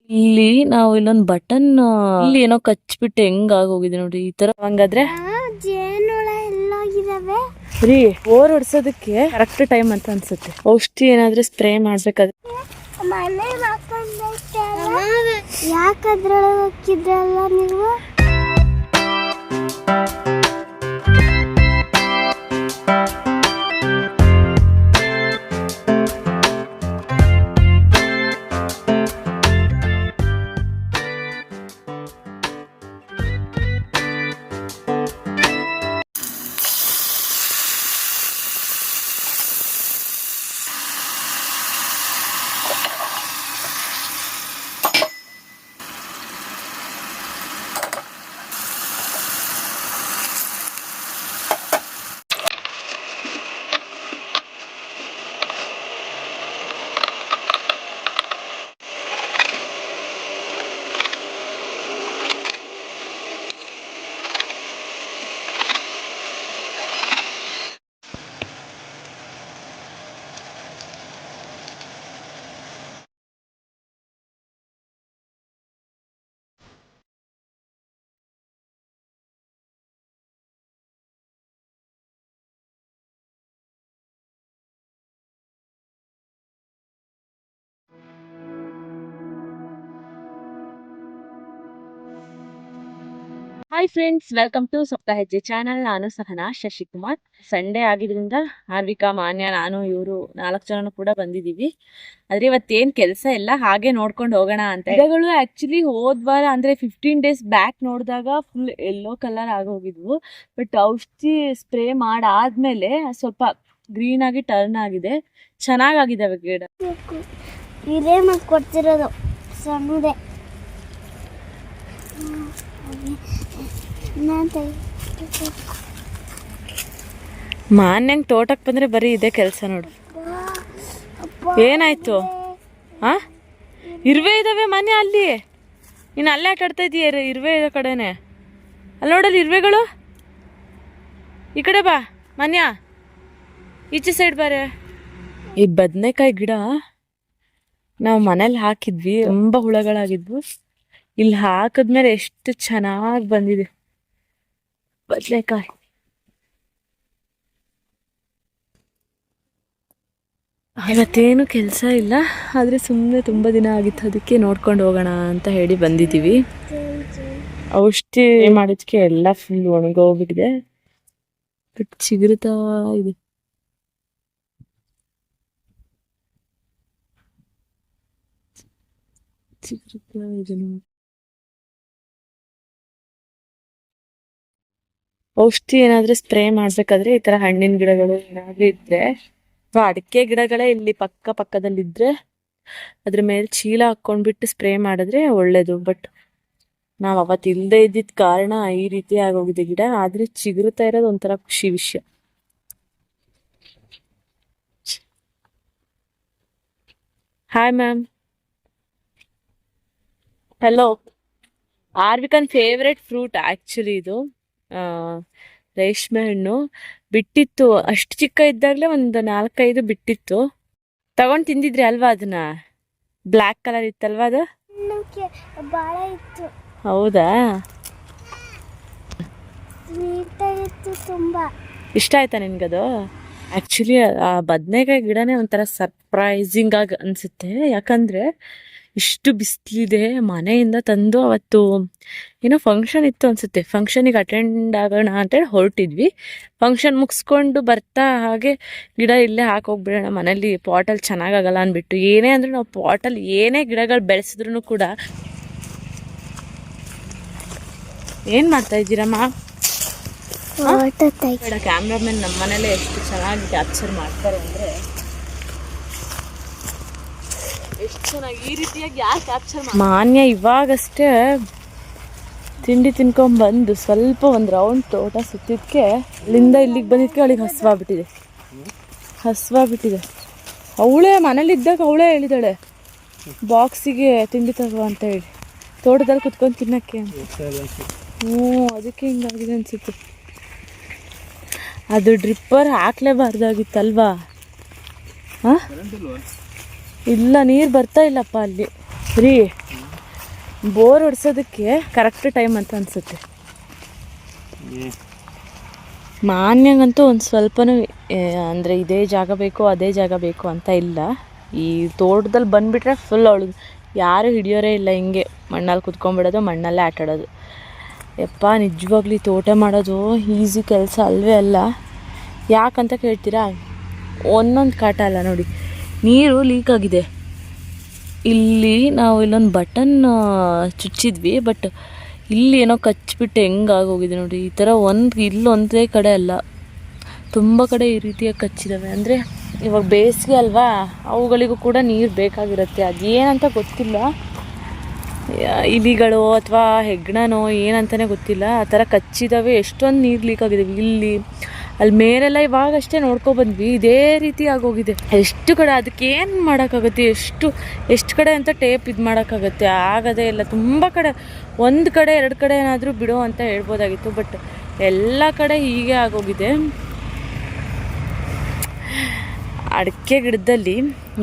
ಇಲ್ಲಿ ನಾವು ಇಲ್ಲೊಂದು ಬಟನ್ ಇಲ್ಲಿ ಏನೋ ಕಚ್ಬಿಟ್ಟು ಹೆಂಗ್ ಆಗೋಗಿದೆ ನೋಡಿ ಈ ತರ. ಹಂಗಾದ್ರೆ ಜೇನುಳ ಎಲ್ಲೋಗಿದಾವೆ ರೀ ಬೋರ್ ಹೊಡ್ಸೋದಕ್ಕೆ ಕರೆಕ್ಟ್ ಟೈಮ್ ಅಂತ ಅನ್ಸುತ್ತೆ. ಔಷಧಿ ಏನಾದ್ರೆ ಸ್ಪ್ರೇ ಮಾಡ್ಬೇಕಾದ್ರೆ ಮನೆ ಯಾಕದ್ರೊಳಗೆ ಹಾಕಿದ್ರಲ್ಲ ನೀವು? ಹಾಯ್ ಫ್ರೆಂಡ್ಸ್, ವೆಲ್ಕಮ್ ಟು ಸಪ್ತ ಹೆಜ್ಜೆ ಚಾನಲ್. ನಾನು ಸಹನಾ ಶಶಿಕುಮಾರ್. ಸಂಡೇ ಆಗಿದ್ರಿಂದ ಹಾರ್ವಿಕಾ, ಮಾನ್ಯ, ನಾನು ಇವರು 4 ಜನ ಕೂಡ ಬಂದಿದ್ದೀವಿ. ಆದ್ರೆ ಇವತ್ತೇನ್ ಕೆಲಸ ಇಲ್ಲ, ಹಾಗೆ ನೋಡ್ಕೊಂಡು ಹೋಗೋಣ ಅಂತ. ಗಿಡಗಳು ಆಕ್ಚುಲಿ ಹೋದ್ವಾರ ಅಂದ್ರೆ 15 days ಬ್ಯಾಕ್ ನೋಡಿದಾಗ ಫುಲ್ ಯೆಲ್ಲೋ ಕಲರ್ ಆಗೋಗಿದ್ವು. ಬಟ್ ಔಷಧಿ ಸ್ಪ್ರೇ ಮಾಡಾದ್ಮೇಲೆ ಸ್ವಲ್ಪ ಗ್ರೀನ್ ಆಗಿ ಟರ್ನ್ ಆಗಿದೆ. ಚೆನ್ನಾಗಿದಾವೆ ಗಿಡ. ಇದೇ ಕೊಡ್ತಿರೋದು ಸಣ್ಣದೆ. ಮಾನ್ಯಂಗ್ ತೋಟಕ್ಕೆ ಬಂದ್ರೆ ಬರೀ ಇದೇ ಕೆಲಸ ನೋಡು. ಏನಾಯ್ತು? ಹಾ, ಇರುವೆ ಇದಾವೆ ಮಾನ್ಯ ಅಲ್ಲಿ. ನೀನು ಅಲ್ಲೇ ಆಟ ಆಡ್ತಾ ಇದೀಯ ಇರುವೆ ಇರೋ ಕಡೆನೆ. ಅಲ್ಲಿ ನೋಡಲ್ಲಿ ಇರುವೆಗಳು. ಈ ಕಡೆ ಬಾ ಮಾನ್ಯ, ಈಚೆ ಸೈಡ್ ಬಾರೆ. ಈ ಬದನೆಕಾಯಿ ಗಿಡ ನಾವು ಮನೇಲಿ ಹಾಕಿದ್ವಿ, ತುಂಬಾ ಹುಳಗಳಾಗಿದ್ವು. ಇಲ್ಲಿ ಹಾಕಿದ್ಮೇಲೆ ಎಷ್ಟು ಚೆನ್ನಾಗಿ ಬಂದಿದೆ ಬದನೆಕಾಯಿ. ಇವತ್ತೇನು ಕೆಲಸ ಇಲ್ಲ, ಆದ್ರೆ ಸುಮ್ಮನೆ ತುಂಬಾ ದಿನ ಆಗಿತ್ತು, ಅದಕ್ಕೆ ನೋಡ್ಕೊಂಡು ಹೋಗೋಣ ಅಂತ ಹೇಳಿ ಬಂದಿದ್ದೀವಿ. ಔಷಧಿ ಮಾಡೋದಕ್ಕೆ ಎಲ್ಲ ಫುಲ್ ಒಣಗೋಗ್ಬಿಟ್ಟಿದೆ, ಚಿಗುರುತ್ತಾ ಇದೆ. ಚಿಗುರುತ್ತಾ ಇದೆ. ಔಷಧಿ ಏನಾದ್ರೂ ಸ್ಪ್ರೇ ಮಾಡ್ಬೇಕಾದ್ರೆ ಈ ತರ ಹಣ್ಣಿನ ಗಿಡಗಳು ಏನಾದ್ರೂ ಇದ್ರೆ, ಅಡಿಕೆ ಗಿಡಗಳೇ ಇಲ್ಲಿ ಪಕ್ಕದಲ್ಲಿದ್ರೆ ಅದ್ರ ಮೇಲೆ ಚೀಲ ಹಾಕೊಂಡ್ಬಿಟ್ಟು ಸ್ಪ್ರೇ ಮಾಡಿದ್ರೆ ಒಳ್ಳೇದು. ಬಟ್ ನಾವ್ ಅವತ್ತು ಇಲ್ದೇ ಇದ್ದಿದ್ ಕಾರಣ ಈ ರೀತಿ ಆಗೋಗಿದೆ ಗಿಡ. ಆದ್ರೆ ಚಿಗುರುತ್ತಾ ಇರೋದು ಒಂಥರ ಖುಷಿ ವಿಷಯ. Hi ma'am. ಹಲೋ. ಆರ್ವಿಕನ್ ಫೇವ್ರೆಟ್ ಫ್ರೂಟ್ ಆಕ್ಚುಲಿ ಇದು ರೇಷ್ಮೆ ಹಣ್ಣು. ಬಿಟ್ಟಿತ್ತು, ಅಷ್ಟು ಚಿಕ್ಕ ಇದ್ದಾಗಲೇ ಒಂದು 4-5 ಬಿಟ್ಟಿತ್ತು. ತಗೊಂಡ್ ತಿಂದಿದ್ರಿ ಅಲ್ವಾ ಅದನ್ನ? ಬ್ಲ್ಯಾಕ್ ಕಲರ್ ಇತ್ತಲ್ವಾ ಅದು? ಹೌದಾ? ಇಷ್ಟ ಆಯ್ತಾ ನಿನ್ಗದು? ಆಕ್ಚುಲಿ ಆ ಬದನೆಕಾಯಿ ಗಿಡನೇ ಒಂಥರ ಸರ್ಪ್ರೈಸಿಂಗ್ ಆಗಿ ಅನ್ಸುತ್ತೆ. ಯಾಕಂದ್ರೆ ಇಷ್ಟು ಬಿಸಿಲಿದೆ. ಮನೆಯಿಂದ ತಂದು ಅವತ್ತು ಏನೋ ಫಂಕ್ಷನ್ ಇತ್ತು ಅನ್ಸುತ್ತೆ, ಫಂಕ್ಷನಿಗೆ ಅಟೆಂಡ್ ಆಗೋಣ ಅಂತೇಳಿ ಹೊರಟಿದ್ವಿ. ಫಂಕ್ಷನ್ ಮುಗಿಸ್ಕೊಂಡು ಬರ್ತಾ ಹಾಗೆ ಗಿಡ ಇಲ್ಲೇ ಹಾಕೋಗ್ಬಿಡೋಣ, ಮನೇಲಿ ಪಾಟಲ್ಲಿ ಚೆನ್ನಾಗಾಗಲ್ಲ ಅಂದ್ಬಿಟ್ಟು. ಏನೇ ಅಂದ್ರೆ ನಾವು ಪಾಟಲ್ಲಿ ಏನೇ ಗಿಡಗಳು ಬೆಳೆಸಿದ್ರು ಕೂಡ. ಏನ್ ಮಾಡ್ತಾ ಇದ್ದೀರಮ್ಮ? ಕ್ಯಾಮ್ರಾಮನ್ ನಮ್ಮ ಮನೇಲೆ ಎಷ್ಟು ಚೆನ್ನಾಗಿ ಕ್ಯಾಪ್ಚರ್ ಮಾಡ್ತಾರೆ ಅಂದ್ರೆ, ಎಷ್ಟು ಚೆನ್ನಾಗಿ ಈ ರೀತಿಯಾಗಿ ಯಾರು ಕ್ಯಾಪ್ಚರ್ ಮಾಡಿ. ಮಾನ್ಯ ಇವಾಗಷ್ಟೇ ತಿಂಡಿ ತಿನ್ಕೊಂಡ್ಬಂದು ಸ್ವಲ್ಪ ಒಂದು ರೌಂಡ್ ತೋಟ ಸುತ್ತಿದ್ಕೆ, ಅಲ್ಲಿಂದ ಇಲ್ಲಿಗೆ ಬಂದಿದ್ಕೆ ಅವಳಿಗೆ ಹಸ್ವಾಗ್ಬಿಟ್ಟಿದೆ. ಅವಳೇ ಮನೇಲಿದ್ದಾಗ ಅವಳೇ ಹೇಳಿದಾಳೆ ಬಾಕ್ಸಿಗೆ ತಿಂಡಿ ತಗೋ ಅಂತ ಹೇಳಿ, ತೋಟದಲ್ಲಿ ಕುತ್ಕೊಂಡು ತಿನ್ನಕ್ಕೆ ಅಂತ. ಅದಕ್ಕೆ ಹಿಂಗಾಗಿದೆ ಅನ್ಸುತ್ತೆ. ಅದು ಡ್ರಿಪ್ಪರ್ ಹಾಕ್ಲೇಬಾರ್ದಾಗಿತ್ತಲ್ವಾ? ಇಲ್ಲ, ನೀರು ಬರ್ತಾ ಇಲ್ಲಪ್ಪ ಅಲ್ಲಿ. ರೀ ಬೋರ್ ಹೊಡ್ಸೋದಕ್ಕೆ ಕರೆಕ್ಟ್ ಟೈಮ್ ಅಂತ ಅನಿಸುತ್ತೆ. ಮಾನ್ಯಂಗಂತೂ ಒಂದು ಸ್ವಲ್ಪನೂ ಅಂದರೆ ಇದೇ ಜಾಗ ಬೇಕು ಅದೇ ಜಾಗ ಬೇಕು ಅಂತ ಇಲ್ಲ. ಈ ತೋಟದಲ್ಲಿ ಬಂದುಬಿಟ್ರೆ ಫುಲ್ ಅವಳು ಯಾರೂ ಹಿಡಿಯೋರೇ ಇಲ್ಲ. ಹಿಂಗೆ ಮಣ್ಣಲ್ಲಿ ಕುತ್ಕೊಂಡ್ಬಿಡೋದು, ಮಣ್ಣಲ್ಲೇ ಆಟಾಡೋದು. ಯಪ್ಪ ನಿಜವಾಗ್ಲಿ ತೋಟ ಮಾಡೋದು ಈಸಿ ಕೆಲಸ ಅಲ್ವೇ ಅಲ್ಲ. ಯಾಕಂತ ಕೇಳ್ತೀರಾ, ಒಂದೊಂದು ಕಾಟ ಅಲ್ಲ ನೋಡಿ. ನೀರು ಲೀಕ್ ಆಗಿದೆ. ಇಲ್ಲಿ ನಾವು ಇಲ್ಲೊಂದು ಬಟನ್ ಚುಚ್ಚಿದ್ವಿ, ಬಟ್ ಇಲ್ಲಿ ಏನೋ ಕಚ್ಚಿಬಿಟ್ಟು ಹೆಂಗಾಗೋಗಿದೆ ನೋಡಿ. ಈ ಥರ ಇಲ್ಲೊಂದೇ ಕಡೆ ಅಲ್ಲ, ತುಂಬ ಕಡೆ ಈ ರೀತಿಯಾಗಿ ಕಚ್ಚಿದ್ದಾವೆ. ಅಂದರೆ ಇವಾಗ ಬೇಸಿಗೆ ಅಲ್ವಾ, ಅವುಗಳಿಗೂ ಕೂಡ ನೀರು ಬೇಕಾಗಿರುತ್ತೆ. ಅದೇನಂತ ಗೊತ್ತಿಲ್ಲ, ಇಲಿಗಳು ಅಥವಾ ಹೆಗ್ಣನೋ ಏನಂತಲೇ ಗೊತ್ತಿಲ್ಲ, ಆ ಥರ ಕಚ್ಚಿದ್ದಾವೆ. ಎಷ್ಟೊಂದು ನೀರು ಲೀಕ್ ಆಗಿದ್ದಾವೆ. ಇಲ್ಲಿ ಅಲ್ಲಿ ಮೇಲೆಲ್ಲ ಇವಾಗಷ್ಟೇ ನೋಡ್ಕೊಬಂದ್ವಿ, ಇದೇ ರೀತಿ ಆಗೋಗಿದೆ. ಎಷ್ಟು ಕಡೆ ಅದಕ್ಕೇನು ಮಾಡೋಕ್ಕಾಗುತ್ತೆ? ಎಷ್ಟು ಕಡೆ ಅಂತ ಟೇಪ್ ಇದು ಮಾಡೋಕ್ಕಾಗತ್ತೆ? ಆಗೋದೇ ಇಲ್ಲ. ತುಂಬ ಕಡೆ, ಒಂದು ಕಡೆ ಎರಡು ಕಡೆ ಏನಾದರೂ ಬಿಡೋ ಅಂತ ಹೇಳ್ಬೋದಾಗಿತ್ತು, ಬಟ್ ಎಲ್ಲ ಕಡೆ ಹೀಗೆ ಆಗೋಗಿದೆ. ಅಡಿಕೆ ಗಿಡದಲ್ಲಿ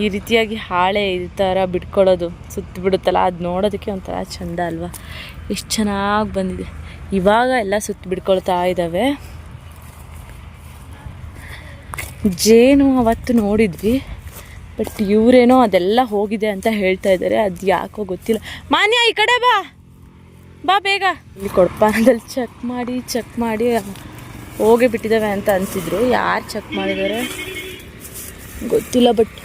ಈ ರೀತಿಯಾಗಿ ಹಾಳೆ ಈ ಥರ ಬಿಟ್ಕೊಳ್ಳೋದು, ಸುತ್ತ ಬಿಡುತ್ತಲ್ಲ, ಅದು ನೋಡೋದಕ್ಕೆ ಒಂಥರ ಚೆಂದ ಅಲ್ವಾ? ಎಷ್ಟು ಚೆನ್ನಾಗಿ ಬಂದಿದೆ. ಇವಾಗ ಎಲ್ಲ ಸುತ್ತ ಬಿಡ್ಕೊಳ್ತಾ ಇದ್ದಾವೆ. ಜೇನು ಅವತ್ತು ನೋಡಿದ್ವಿ, ಬಟ್ ಇವರೇನೋ ಅದೆಲ್ಲ ಹೋಗಿದೆ ಅಂತ ಹೇಳ್ತಾ ಇದ್ದಾರೆ. ಅದು ಯಾಕೋ ಗೊತ್ತಿಲ್ಲ. ಮಾನ್ಯ ಈ ಕಡೆ ಬಾ ಬೇಗ. ಇಲ್ಲಿ ಕೊಡಪಾನದಲ್ಲಿ ಚೆಕ್ ಮಾಡಿ ಹೋಗೇ ಬಿಟ್ಟಿದ್ದಾವೆ ಅಂತ ಅನಿಸಿದ್ರು. ಯಾರು ಚೆಕ್ ಮಾಡಿದ್ದಾರೆ ಗೊತ್ತಿಲ್ಲ, ಬಟ್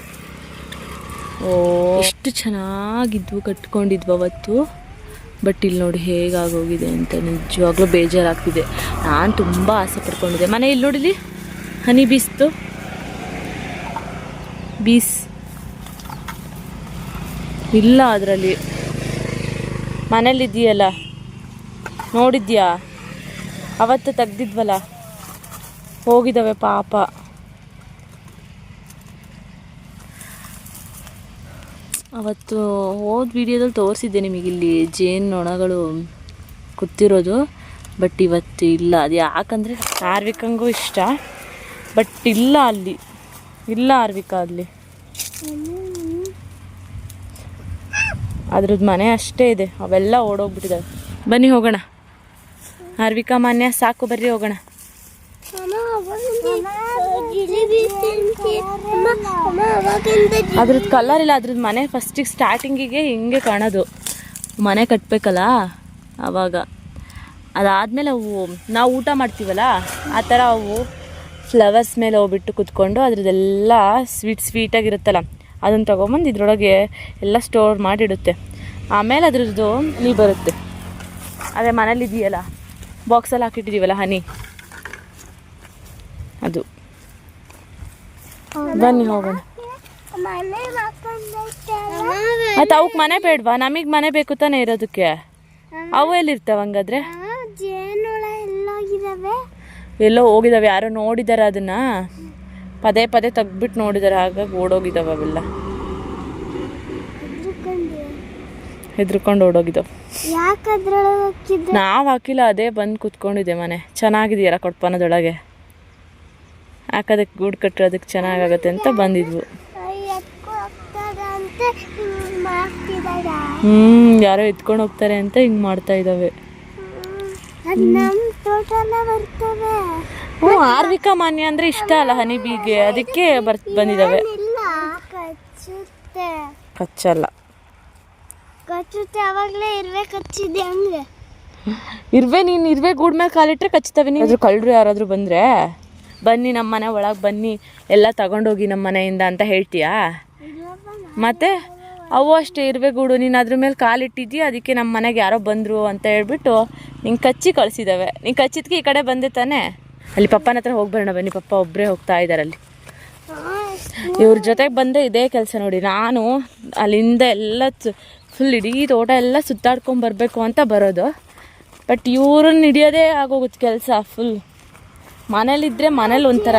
ಎಷ್ಟು ಚೆನ್ನಾಗಿದ್ವು, ಕಟ್ಕೊಂಡಿದ್ವು ಅವತ್ತು. ಬಟ್ ಇಲ್ಲಿ ನೋಡಿ ಹೇಗಾಗೋಗಿದೆ ಅಂತ ನಿಜವಾಗ್ಲೂ ಬೇಜಾರಾಗ್ತಿದೆ. ನಾನು ತುಂಬ ಆಸೆ ಪಡ್ಕೊಂಡಿದ್ದೆ. ಮನೆ ಇಲ್ಲಿ ನೋಡಿಲಿ, ಹನಿ ಬೀಸ್ ಇಲ್ಲ ಅದರಲ್ಲಿ. ಮನೇಲಿದ್ದೀಯಲ್ಲ, ನೋಡಿದ್ಯಾ? ಅವತ್ತು ತೆಗ್ದಿದ್ವಲ್ಲ, ಹೋಗಿದ್ದಾವೆ ಪಾಪ. ಅವತ್ತು ಹೋದ ವಿಡಿಯೋದಲ್ಲಿ ತೋರಿಸಿದ್ದೆ ನಿಮಗಿಲ್ಲಿ ಜೇನು ನೊಣಗಳು ಕೂತಿರೋದು, ಬಟ್ ಇವತ್ತು ಇಲ್ಲ. ಅದು ಯಾಕಂದರೆ ಆರ್ವಿಕಂಗೂ ಇಷ್ಟ, ಬಟ್ ಇಲ್ಲ ಅಲ್ಲಿ, ಇಲ್ಲ ಆರ್ವಿಕಾ ಅಲ್ಲಿ. ಅದ್ರದ್ದು ಮನೆ ಅಷ್ಟೇ ಇದೆ, ಅವೆಲ್ಲ ಓಡೋಗ್ಬಿಟ್ಟಿದ್ದಾವೆ. ಬನ್ನಿ ಹೋಗೋಣ. ಆರ್ವಿಕಾ, ಮಾನ್ಯ ಸಾಕು, ಬರ್ರಿ ಹೋಗೋಣ. ಅದ್ರದ್ದು ಕಲರ್ ಇಲ್ಲ. ಅದ್ರದ್ದು ಮನೆ ಫಸ್ಟಿಗೆ ಸ್ಟಾರ್ಟಿಂಗಿಗೆ ಹಿಂಗೆ ಕಾಣೋದು. ಮನೆ ಕಟ್ಟಬೇಕಲ್ಲ ಆವಾಗ. ಅದಾದಮೇಲೆ ಅವು ನಾವು ಊಟ ಮಾಡ್ತೀವಲ್ಲ, ಆ ಥರ ಅವು ಫ್ಲವರ್ಸ್ ಮೇಲೆ ಹೋಗ್ಬಿಟ್ಟು ಕುತ್ಕೊಂಡು ಅದ್ರದ್ದೆಲ್ಲ ಸ್ವೀಟಾಗಿರುತ್ತಲ್ಲ, ಅದನ್ನು ತೊಗೊಂಬಂದು ಇದ್ರೊಳಗೆ ಎಲ್ಲ ಸ್ಟೋರ್ ಮಾಡಿಡುತ್ತೆ. ಆಮೇಲೆ ಅದ್ರದ್ದು ನೀರು ಬರುತ್ತೆ. ಅದೇ ಮನೇಲಿ ಇದೆಯಲ್ಲ, ಬಾಕ್ಸಲ್ಲಿ ಹಾಕಿಟ್ಟಿದ್ದೀವಲ್ಲ ಹನಿ, ಅದು. ಬನ್ನಿ ಹೋಗೋಣ. ಮತ್ತು ಅವಕ್ಕೆ ಮನೆ ಬೇಡವಾ? ನಮಗೆ ಮನೆ ಬೇಕು ತಾನೇ ಇರೋದಕ್ಕೆ. ಅವು ಎಲ್ಲಿರ್ತಾವೆ ಹಂಗಾದ್ರೆ? ಎಲ್ಲೋ ಹೋಗಿದ್ದಾವೆ, ಯಾರೋ ನೋಡಿದ್ದಾರೆ ಅದನ್ನು, ಪದೇ ತೆಗ್ಬಿಟ್ಟು ನೋಡಿದ್ದಾರೆ, ಹಾಗಾಗಿ ಓಡೋಗಿದ್ದಾವೆ ಅವೆಲ್ಲ. ಹೆದ್ರುಕೊಂಡು ಓಡೋಗಿದ್ದಾವೆ. ನಾವು ಹಾಕಿಲ್ಲ, ಅದೇ ಬಂದು ಕುತ್ಕೊಂಡಿದೆ ಮನೆ. ಚೆನ್ನಾಗಿದೆಯಲ್ಲ ಕೊಡ್ಪಾನದೊಳಗೆ, ಹಾಕೋದಕ್ಕೆ ಗೂಡು ಕಟ್ಟೋದಕ್ಕೆ ಚೆನ್ನಾಗಾಗತ್ತೆ ಅಂತ ಬಂದಿದ್ವು. ಯಾರೋ ಎತ್ಕೊಂಡು ಹೋಗ್ತಾರೆ ಅಂತ ಹಿಂಗೆ ಮಾಡ್ತಾ ಇದ್ದಾವೆ. ಆರ್ವಿಕಾ, ಮಾನ್ಯ ಅಂದರೆ ಇಷ್ಟ ಅಲ್ಲ ಹನಿ ಬೀಗೆ, ಅದಕ್ಕೆ ಬಂದಿದ್ದಾವೆ. ಕಚ್ಚಲ್ಲ. ನೀನು ಇರುವೆ ಗೂಡ್ ಮೇಲೆ ಕಾಲಿಟ್ರೆ ಕಚ್ತವೆ. ನೀವು ಕಳ್ಳರು ಯಾರಾದರೂ ಬಂದರೆ, ಬನ್ನಿ ನಮ್ಮ ಮನೆ ಒಳಗೆ ಬನ್ನಿ, ಎಲ್ಲ ತಗೊಂಡೋಗಿ ನಮ್ಮ ಮನೆಯಿಂದ ಅಂತ ಹೇಳ್ತೀಯಾ? ಮತ್ತೆ ಅವು ಅಷ್ಟೇ, ಇರುವೆ ಗೂಡು, ನೀನು ಅದ್ರ ಮೇಲೆ ಕಾಲಿಟ್ಟಿದ್ದೀಯ, ಅದಕ್ಕೆ ನಮ್ಮ ಮನೆಗೆ ಯಾರೋ ಬಂದರು ಅಂತ ಹೇಳ್ಬಿಟ್ಟು ನಿಂಗೆ ಕಚ್ಚಿ ಕಳಿಸಿದ್ದಾವೆ. ನೀನು ಕಚ್ಚಿದ್ಕೆ ಈ ಕಡೆ ಬಂದೆ ತಾನೆ. ಅಲ್ಲಿ ಪಪ್ಪನ ಹತ್ರ ಹೋಗಿ ಬರೋಣ ಬನ್ನಿ. ಪಪ್ಪ ಒಬ್ಬರೇ ಹೋಗ್ತಾ ಇದ್ದಾರೆ ಅಲ್ಲಿ. ಇವ್ರ ಜೊತೆಗೆ ಬಂದರೆ ಇದೇ ಕೆಲಸ ನೋಡಿ. ನಾನು ಅಲ್ಲಿಂದ ಎಲ್ಲ ಫುಲ್ ಇಡೀ ತೋಟ ಎಲ್ಲ ಸುತ್ತಾಡ್ಕೊಂಡು ಬರಬೇಕು ಅಂತ ಬರೋದು, ಬಟ್ ಇವ್ರನ್ನ ಹಿಡಿಯೋದೇ ಆಗೋಗುತ್ತೆ ಕೆಲಸ ಫುಲ್. ಮನೇಲಿದ್ದರೆ ಮನೇಲಿ ಒಂಥರ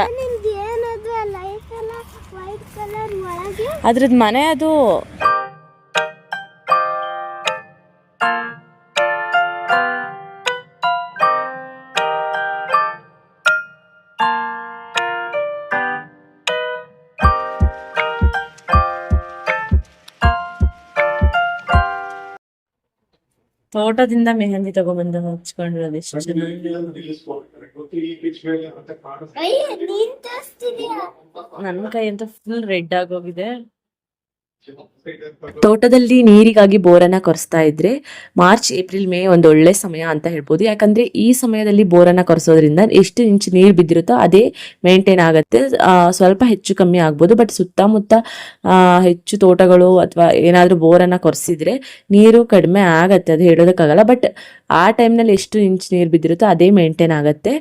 ಅದ್ರದ್ದು ಮನೆ ಅದು. ತೋಟದಿಂದ ಮೆಹಂದಿ ತಗೊಂಡ್ಬಂದು ಹಚ್ಕೊಂಡಿರೋದು ಎಷ್ಟು ಚೆನ್ನಾಗಿ. ನೀನ್ ತೋರಿಸ್ತಿದ್ಯಾ? ನನ್ನ ಕೈ ಅಂತೂ ಫುಲ್ ರೆಡ್ ಆಗೋಗಿದೆ. ತೋಟದಲ್ಲಿ ನೀರಿಗಾಗಿ ಬೋರನ್ನ ಕೊರೆಸ್ತಾ ಇದ್ರೆ ಮಾರ್ಚ್ ಏಪ್ರಿಲ್ ಮೇ ಒಂದು ಒಳ್ಳೆ ಸಮಯ ಅಂತ ಹೇಳ್ಬೋದು. ಯಾಕಂದ್ರೆ ಈ ಸಮಯದಲ್ಲಿ ಬೋರನ್ನ ಕೊರೆಸೋದ್ರಿಂದ ಎಷ್ಟು ಇಂಚ್ ನೀರು ಬಿದ್ದಿರುತ್ತೋ ಅದೇ ಮೇಂಟೈನ್ ಆಗುತ್ತೆ. ಸ್ವಲ್ಪ ಹೆಚ್ಚು ಕಮ್ಮಿ ಆಗ್ಬೋದು, ಬಟ್ ಸುತ್ತಮುತ್ತ ಹೆಚ್ಚು ತೋಟಗಳು ಅಥವಾ ಏನಾದರೂ ಬೋರನ್ನ ಕೊರೆಸಿದ್ರೆ ನೀರು ಕಡಿಮೆ ಆಗತ್ತೆ, ಅದು ಹೇಳೋದಕ್ಕಾಗಲ್ಲ. ಬಟ್ ಆ ಟೈಮ್ನಲ್ಲಿ ಎಷ್ಟು ಇಂಚ್ ನೀರು ಬಿದ್ದಿರುತ್ತೋ ಅದೇ ಮೇಂಟೈನ್ ಆಗುತ್ತೆ.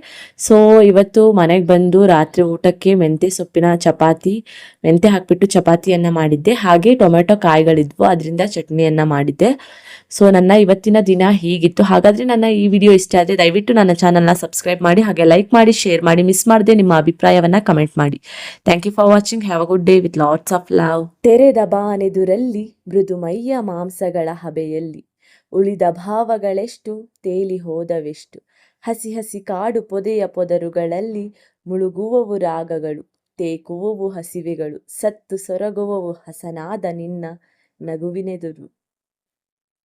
ಸೊ ಇವತ್ತು ಮನೆಗೆ ಬಂದು ರಾತ್ರಿ ಊಟಕ್ಕೆ ಮೆಂತ್ಯ ಸೊಪ್ಪಿನ ಚಪಾತಿ, ಮೆಂತ್ಯ ಹಾಕ್ಬಿಟ್ಟು ಚಪಾತಿಯನ್ನ ಮಾಡಿದ್ದೆ. ಹಾಗೆ ಟೊಮೆಟೊ ಕಾಯಿಗಳಿದ್ವು, ಅದರಿಂದ ಚಟ್ನಿಯನ್ನ ಮಾಡಿದ್ದೆ. ಸೊ ನನ್ನ ಇವತ್ತಿನ ದಿನ ಹೀಗಿತ್ತು. ಹಾಗಾದ್ರೆ ನನ್ನ ಈ ವಿಡಿಯೋ ಇಷ್ಟ ಆದರೆ ದಯವಿಟ್ಟು ನನ್ನ ಚಾನಲ್ನ ಸಬ್ಸ್ಕ್ರೈಬ್ ಮಾಡಿ, ಹಾಗೆ ಲೈಕ್ ಮಾಡಿ, ಶೇರ್ ಮಾಡಿ, ಮಿಸ್ ಮಾಡದೆ ನಿಮ್ಮ ಅಭಿಪ್ರಾಯವನ್ನ ಕಮೆಂಟ್ ಮಾಡಿ. Thank you for watching. Have a good day with lots of love. ತೆರೆದ ಬಾನೆದುರಲ್ಲಿ ಮೃದುಮೈಯ ಮಾಂಸಗಳ ಹಬೆಯಲ್ಲಿ ಉಳಿದ ಭಾವಗಳೆಷ್ಟು ತೇಲಿ ಹೋದವೆಷ್ಟು. ಹಸಿ ಹಸಿ ಕಾಡು ಪೊದೆಯ ಪೊದರುಗಳಲ್ಲಿ ಮುಳುಗುವವು ರಾಗಗಳು, ತೇಕುವವು ಹಸಿವೆಗಳು, ಸತ್ತು ಸೊರಗುವವು ಹಸನಾದ ನಿನ್ನ ನಗುವಿನೆದುರು.